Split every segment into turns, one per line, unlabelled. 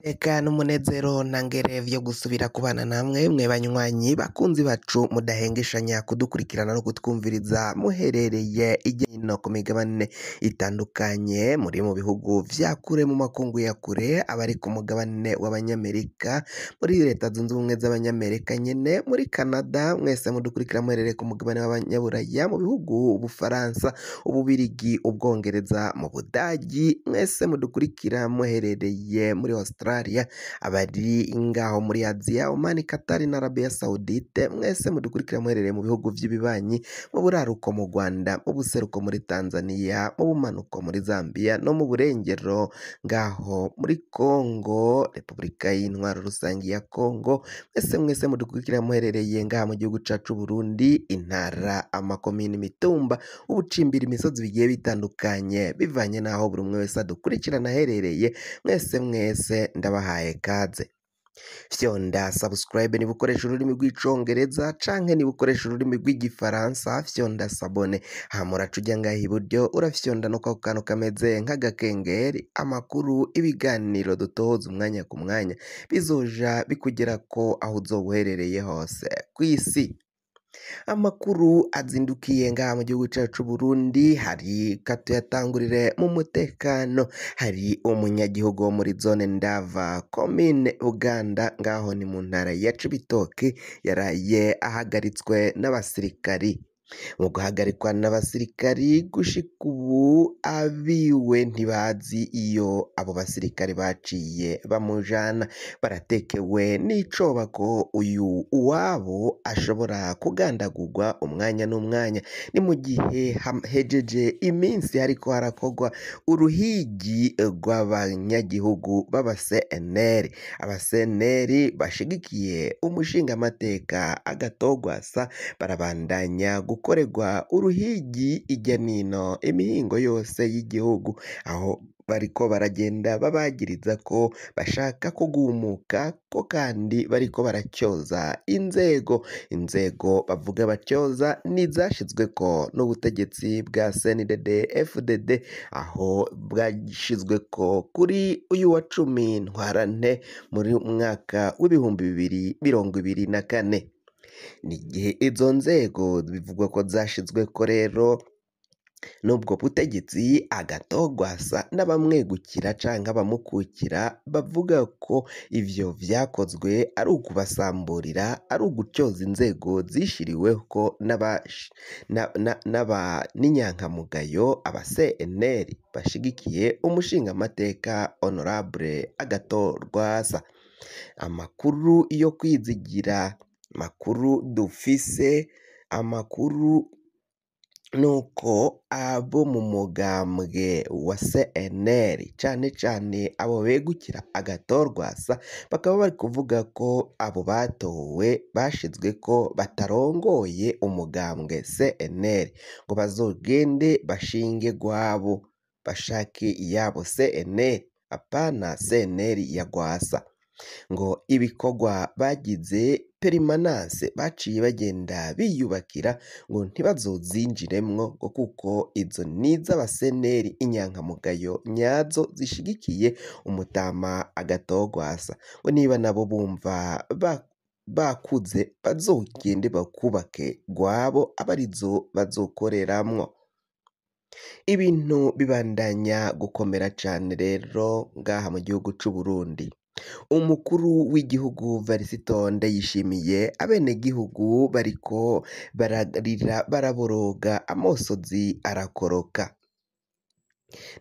Eka n'umunezero ntangere vyo gusubira kubana namwe mwe banywanyi bakunzi bacu mudahengeshanya kudukurikirana no kutwumviriza muherereye hirya no hino ku migabane itandukanye muri mu bihugu vya kure mu makungu ya kure abari ku mugabane w'abanyamerika muri leta zunze ubumwe z'abanyamerika nyene muri Canada mwese mudukurikira muherereye ku mugabane w'abanyaburaya mu bihugu Ubufaransa Ububirigi Ubwongereza mu Budagi mwese mudukurikira muherereye muri Australia abari ngaho muri Aziya Oman Qatar na Arabia Saudite mwese mudukurikira muherereye mu bihugu vy'ibibanyi mu buraruko mu Rwanda mu buseruko muri Tanzania mu bumanuko muri Zambia no mu burengero ngaho muri Congo Repubulika y'Intwaro Rusangi ya Congo mwese mudukurikira muherereye ngaha mu gihugu cacu Burundi intara amakomini imitumba ubucimbira imisozi bigiye bitandukanye bivanye naho buri umwe wese adukurikirana aherereye mwese ndabahaye kaze fyonda subscribe niba ukoresha ururimi rw'icongereza canke niba ukoresha ururimi rw'igifaransa fyonda sabone hama uraca uja ngaha iburyo urafyonda no kako kantu kameze nk'agakengeri amakuru ibiganiro dutohoza umwanya ku mwanya bizoja bikugerako aho uzoba uherereye hose kw'isi. Amakuru azindukiye ngaha mu gihugu cacu Burundi hari katuyatangurire mu mutekano hari umunyagihugu wo muri zone Ndava komine Uganda ngaho ni mu ntara ya Cibitoke yaraye ahagaritswe n'abasirikari mu guhagarikwa n'abasirikari gushika ubu abiwe ntibazi iyo abo basirikari baciye bamujana baratekewe n'icoba ko uyu uwabo ashobora kugandagurwa umwanya n'umwanya ni mu gihe hejeje iminsi hariko harakorwa uruhigi rw'abanyagihugu b'aba CNL aba CNL bashigikiye umushingamateka Agatogwasa barabandanya gukorerwa uruhigi irya nino imihingo yose y'igihugu aho bariko baragenda babagiriza ko bashaka kugumuka ko kandi bariko baracyoza inzego bavuga bacyoza nizashizweko n'ubutegetsi bwa CNDD FDD aho bwashizweko kuri uyu wa 10 ntwarante muri mwaka w'ibihumbi 2024 n'igihe izo nzego bivugwa ko zashizweko rero nubwo butegetsi Agatogwasa n'abamwegukira canke abamukukira bavuga ko ivyo vyakozwe ari ukubasamburira ari ugucyoza inzego zishiriweho n'inyankamugayo aba CNL bashigikiye umushingamateka Honorable Agatogwasa. Amakuru yo kwizigira makuru dufise amakuru nuko abo mu mugambwe wa CNL cane abo begukira Agatogwasa bakaba bari kuvuga ko abo batowe bashizweko batarongoye umugambwe CNL ngo bazogende bashinge gwabo bashake iyabo CNL apana CNL ya Gwasa ngo ibikorwa bagize perimanase baciye bagenda biyubakira ngo ntibazozinjiremwo ngo kuko izo niza abaseneri inyankamugayo nyazo zishigikiye umutama Agatogwasa ngo niba nabo bumva bakuze bazogende bakubake gwabo abarizo bazokoreramwo. Ibintu bibandanya gukomera cane rero ngaha mu gihugu c'u Burundi. Umukuru w'igihugu Varisito Ndayishimiye abenegihugu bariko bararira baraboroga amosozi arakoroka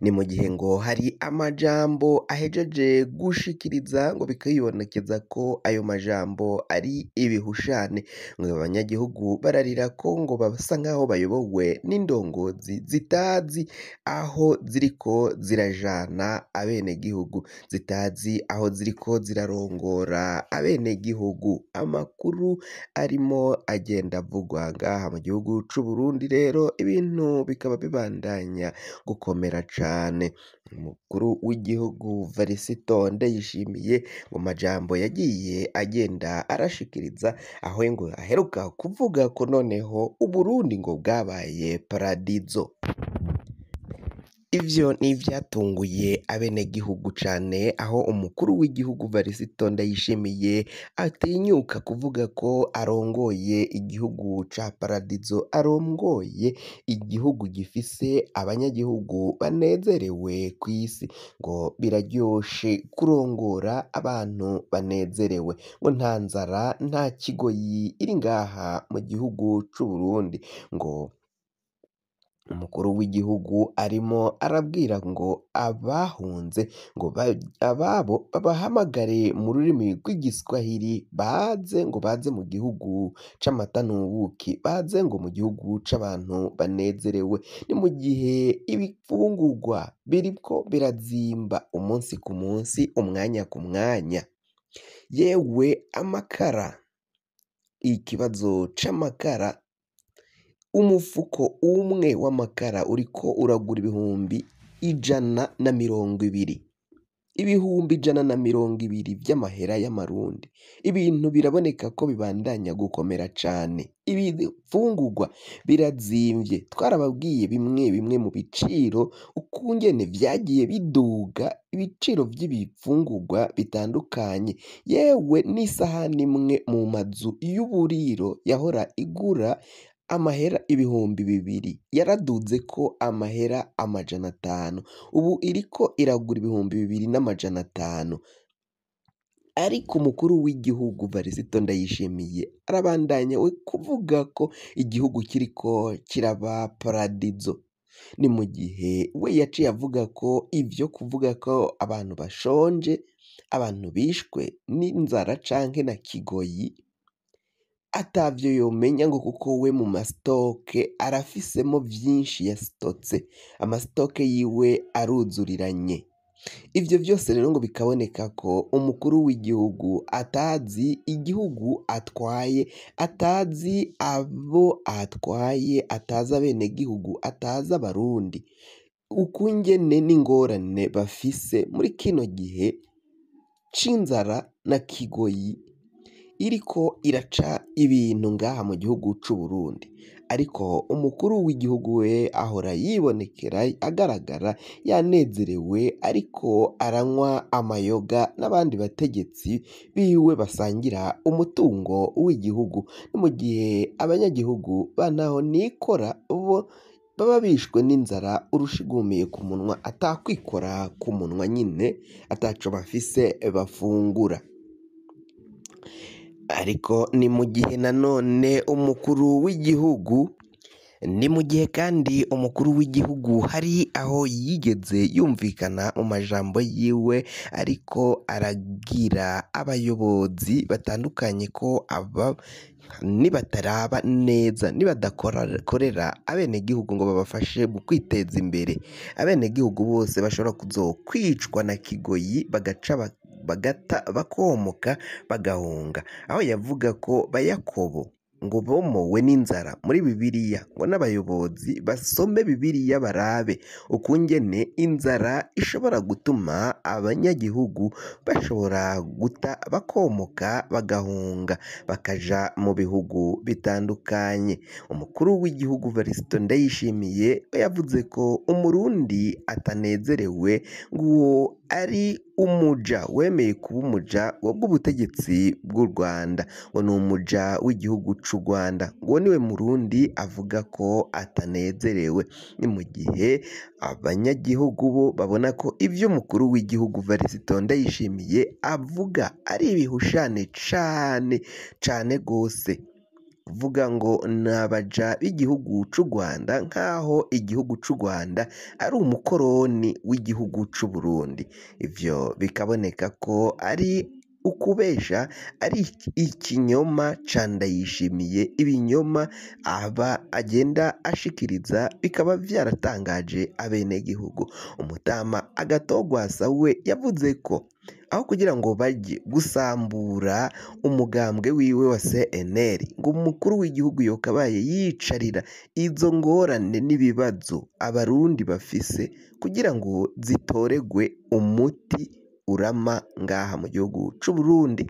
ni mu gihe ngo hari amajambo ahejeje gushikiriza ngo bikayibonekeza ko ayo majambo ari ibihushane ngo abanyagihugu bararira ko ngo basa nkaho bayobowe n'indongozi zitazi aho ziriko zirajana abenegihugu zitazi aho ziriko zirarongora abenegihugu. Amakuru arimo agenda avugwa ngaha mu gihugu c'u Burundi rero ibintu bikaba bibandanya gukomera cane. Umukuru w'igihugu Varisito Ndayishimiye mu majambo yagiye agenda arashikiriza aho ngo aheruka kuvuga ko noneho Uburundi ngo bwabaye paradizo. Ivyo ni ivyatunguye abenegihugu cane, aho umukuru w'igihugu Varisito Ndayishimiye atinyuka kuvuga ko arongoye igihugu ca paradizo, arongoye igihugu gifise abanyagihugu banezerewe kw'isi, ngo biraryoshe kurongora abantu banezerewe, ngo nta nzara nta kigoyi iri ngaha mu gihugu c'Uburundi, ngo umukuru w'igihugu arimo arabwira ngo abahunze ngo ababo babahamagare mu rurimi rw'igiswahili baze ngo baze mu gihugu c'amata n'ubuki, baze ngo mu gihugu c'abantu banezerewe. Ni mu gihe ibifungurwa biriko birazimba umunsi ku munsi, umwanya ku mwanya, yewe amakara, ikibazo c'amakara, umufuko umwe w'amakara uriko uragura ibihumbi 120, ibihumbi 120 vy'amahera y'amarundi. Ibintu biraboneka ko bibandanya gukomera cane, ibifungurwa birazimvye, twarababwiye bimwe bimwe mu biciro ukungene vyagiye biduga, ibiciro vy'ibifungurwa bitandukanye, yewe n'isahani imwe mu mazu y'uburiro yahora igura amahera ibihumbi 2 yaraduze ko amahera 500, ubu iriko iragura ibihumbi 2,500. Ariko umukuru w'igihugu Varisito Ndayishimiye arabandanya we kuvuga ko igihugu kiriko kiraba paradizo. Ni mu gihe we yaciye avuga ko ivyo kuvuga ko abantu bashonje, abantu bishwe n'inzara canke na kigoyi atavyo yomenya, ngo kuko we mu masitoke arafisemo vyinshi yasitotse, amasitoke yiwe aruzuriranye. Ivyo vyose rero ngo bikaboneka ko umukuru w'igihugu atazi igihugu atwaye, atazi abo atwaye, atazi abenegihugu, atazi abarundi, ukungene n'ingorane bafise muri kino gihe c'inzara na kigoyi iriko iraca ibintu ngaha mu gihugu c'Uburundi. Ariko umukuru w'igihugu we ahora yibonekera agaragara yanezerewe, ariko aranywa amayoga n'abandi bategetsi biwe basangira umutungo w'igihugu. Ni mu gihe abanyagihugu bantaho nikora bo baba bishwe n'inzara urushigumiye ku munwa, atakwikora ku munwa nyine, ataco bafise bafungura. Ariko ni mu gihe nanone umukuru w'igihugu, ni mu gihe kandi umukuru w'igihugu hari aho yigeze yumvikana mu majambo yiwe, ariko aragira abayobozi batandukanye ko aba nibataraba neza, nibadakorera abenegihugu ngo babafashe mu kwiteza imbere, abenegihugu bose bashobora kuzokwicwa na kigoyi bagata bakomoka bagahunga. Aho yavuga ko Bayakobo ngo bomowe n'inzara muri Bibiliya, ngo n'abayobozi basome Bibiliya barabe ukungene inzara ishobora gutuma abanyagihugu bashobora guta bakomoka bagahunga bakaja mu bihugu bitandukanye. Umukuru w'igihugu Varisito Ndayishimiye yavuze ko umurundi atanezerewe, ngo ari umuja wemeye kuba umuja w'ubutegetsi bw'u Rwanda, ngo ni umuja w'igihugu c'u Rwanda, ngo niwe murundi avuga ko atanezerewe. Ni mu gihe abanyagihugu bo babona ko ivyo umukuru w'igihugu Varisito Ndayishimiye avuga ari ibihushane cane gose, vuga ngo nabaja b'igihugu c'u Rwanda, nk'aho igihugu c'u Rwanda ari umukoroni w'igihugu c'u Burundi. Ivyo bikaboneka ko ari ukubesha, ari ikinyoma ca Ndayishimiye, ibinyoma aba agenda ashikiriza bikaba vyaratangaje abenegihugu. Umutama Agatogwasa we yavuze ko aho kugira ngo baje gusambura umugambwe wiwe wa CNL, ngo umukuru w'igihugu yokabaye yicarira izo ngorane n'ibibazo abarundi bafise kugira ngo zitoregwe umuti urama ngaha mu gihugu c'Uburundi.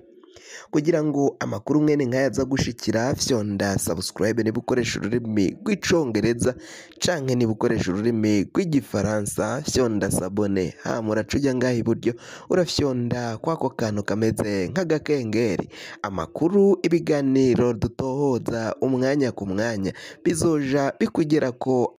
kugira ngo amakuru mwene nk'aya aza gushikira fyonda subscribe niba ukoresha ururimi rw'icongereza canke niba ukoresha ururimi rw'igifaransa fyonda sabone hama uraca ngaha iburyo urafyonda kwako kantu kameze nk'agakengeri amakuru ibiganiro dutohoza umwanya ku mwanya bizoja bikugerako